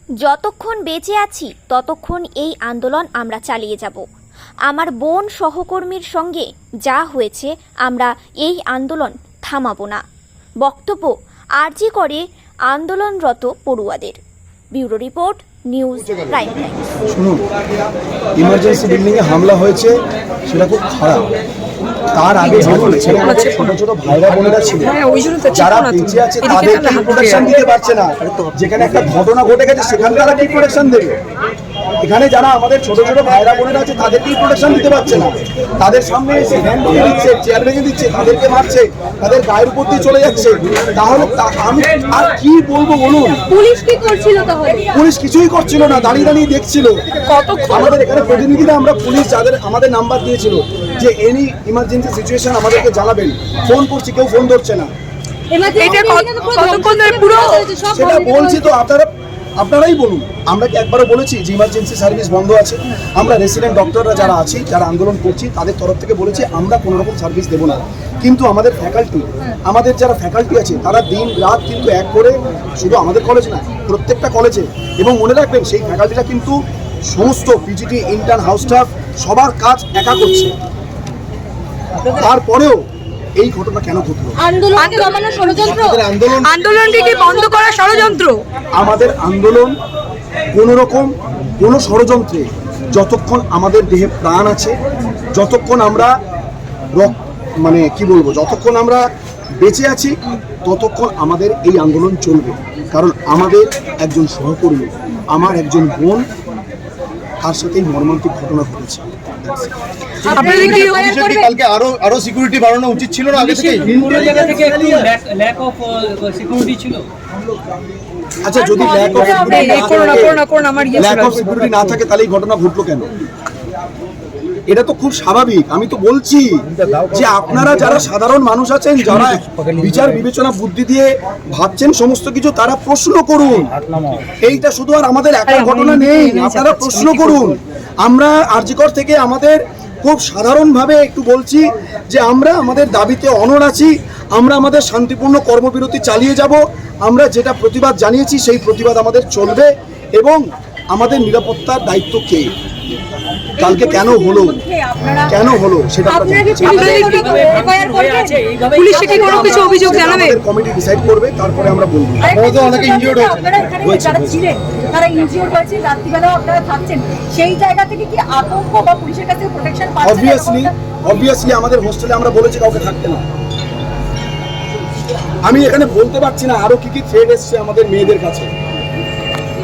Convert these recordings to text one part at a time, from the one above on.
যতক্ষণ বেঁচে আছি ততক্ষণ এই আন্দোলন আমরা চালিয়ে যাব। আমার বোন সহকর্মীর সঙ্গে যা হয়েছে আমরা এই আন্দোলন থামাবো না। বক্তব্য আরজি করে আন্দোলনরত পড়ুয়াদের। Bureau report, news prime time. শুনুন, ইমার্জেন্সি বিল্ডিংয়ে হামলা হয়েছে, সেটা খুব খারাপ। তার আগে ছোট ছোট ভাইরা বোনেরা ছিল যারা বেঁচে আছে, তাদেরকে প্রোটেকশন দিতে পারছে না। যেখানে একটা ঘটনা ঘটে গেছে সেখানে তারা কি প্রোটেকশন দেবে? এখানে যারা আমাদের ছোট ছোট ভাইরা বোনেরা আছে তাদেরকেই প্রোটেকশন দিতে পারছে না। তাদের সামনে এসে হ্যান্ড ভেঙে দিচ্ছে, চেয়ার ভেঙে দিচ্ছে, তাদেরকে মারছে, তাদের গায়ের উপর দিয়ে চলে যাচ্ছে। তাহলে আমি আর কি বলবো বলুন? পুলিশ কি করছিল তাহলে? পুলিশ কিছুই করছিল না, দাঁড়িয়ে দাঁড়িয়ে দেখছিল। আমাদের এখানে প্রতিনিধিরা, আমরা পুলিশ যাদের আমাদের নাম্বার দিয়েছিল যে এনি ইমার্জেন্সি সিচুয়েশন আমাদেরকে জানাবেন, ফোন করছি, কেউ ফোন ধরছে না। সেটা বলছি তো, আপনারাই বলুন। আমরা কি একবারও বলেছি যে ইমার্জেন্সি সার্ভিস বন্ধ আছে? আমরা রেসিডেন্ট ডক্টররা যারা আছি, যারা আন্দোলন করছি, তাদের তরফ থেকে বলেছি আমরা কোনো রকম সার্ভিস দেবো না। কিন্তু আমাদের ফ্যাকাল্টি, আমাদের যারা ফ্যাকাল্টি আছে তারা দিন রাত কিন্তু এক করে, শুধু আমাদের কলেজ না, প্রত্যেকটা কলেজে। এবং মনে রাখবেন, সেই ফ্যাকাল্টিটা কিন্তু সমস্ত পিজিটি, ইন্টার্ন, হাউস স্টাফ সবার কাজ একা করছে। তারপরেও এই ঘটনা কেন ঘটলো? আন্দোলনটিকে বন্ধ করার ষড়যন্ত্র। আমাদের আন্দোলন কোনো ষড়যন্ত্রে, যতক্ষণ আমাদের দেহে প্রাণ আছে, যতক্ষণ আমরা যতক্ষণ আমরা বেঁচে আছি, ততক্ষণ আমাদের এই আন্দোলন চলবে। কারণ আমাদের একজন সহকর্মী, আমার একজন বোন, তার সাথে মর্মান্তিক ঘটনা ঘটেছে। কালকে আরো সিকিউরিটি বাড়ানো উচিত ছিল না? আগে থেকে আচ্ছা, যদি ল্যাক অফ সিকিউরিটি না থাকে তাহলে এই ঘটনা ঘটলো কেন? এটা তো খুব স্বাভাবিক। আমি তো বলছি যে আপনারা যারা সাধারণ মানুষ আছেন, যারা বিচার বিবেচনা বুদ্ধি দিয়ে ভাবছেন সমস্ত কিছু, তারা প্রশ্ন করুন। এইটা শুধু আর আমাদের একার ঘটনা নেই, আপনারা প্রশ্ন করুন। আমরা আরজিকর থেকে আমাদের খুব সাধারণভাবে একটু বলছি যে আমরা আমাদের দাবিতে অনড় আছি। আমরা আমাদের শান্তিপূর্ণ কর্মবিরতি চালিয়ে যাব। আমরা যেটা প্রতিবাদ জানিয়েছি সেই প্রতিবাদ আমাদের চলবে। এবং আমাদের নিরাপত্তার দায়িত্ব কে, কালকে কেন হলো সেটা কমিটি ডিসাইড করবে, তারপরে আমরা বলবো। অবভিয়াসলি আমাদের হোস্টেলে আমরা বলেছি কাউকে থাকতে না। আমি এখানে বলতে পারছি না আরো কি থ্রেড এসছে আমাদের মেয়েদের কাছে।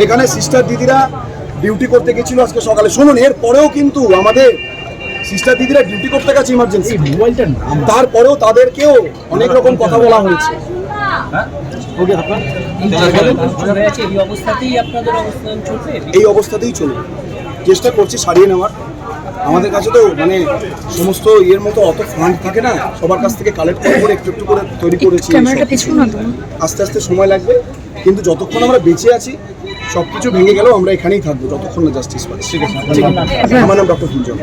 এখানে সিস্টার দিদিরা ডিউটি করতে গেছিল আজকে সকালে। শুনুন, এর পরেও কিন্তু আমাদের সিস্টার দিদিরা ডিউটি করতে গেছে ইমার্জেন্সি, তারপরেও তাদেরকেও অনেক রকম কথা বলা হয়েছে। এই অবস্থাতেই চলবে, চেষ্টা করছি সারিয়ে নেওয়ার। আমাদের কাছে তো সমস্ত ইয়ের মতো অত ফান্ড থাকে না, সবার কাছ থেকে কালেক্ট করে একটু একটু করে তৈরি করেছি। আস্তে আস্তে সময় লাগবে, কিন্তু যতক্ষণ আমরা বেঁচে আছি, সবকিছু ভেঙে গেলেও আমরা এখানেই থাকবো যতক্ষণ না জাস্টিস পাচ্ছি। ঠিক আছে, আমার নাম ডক্টর কুঞ্জন।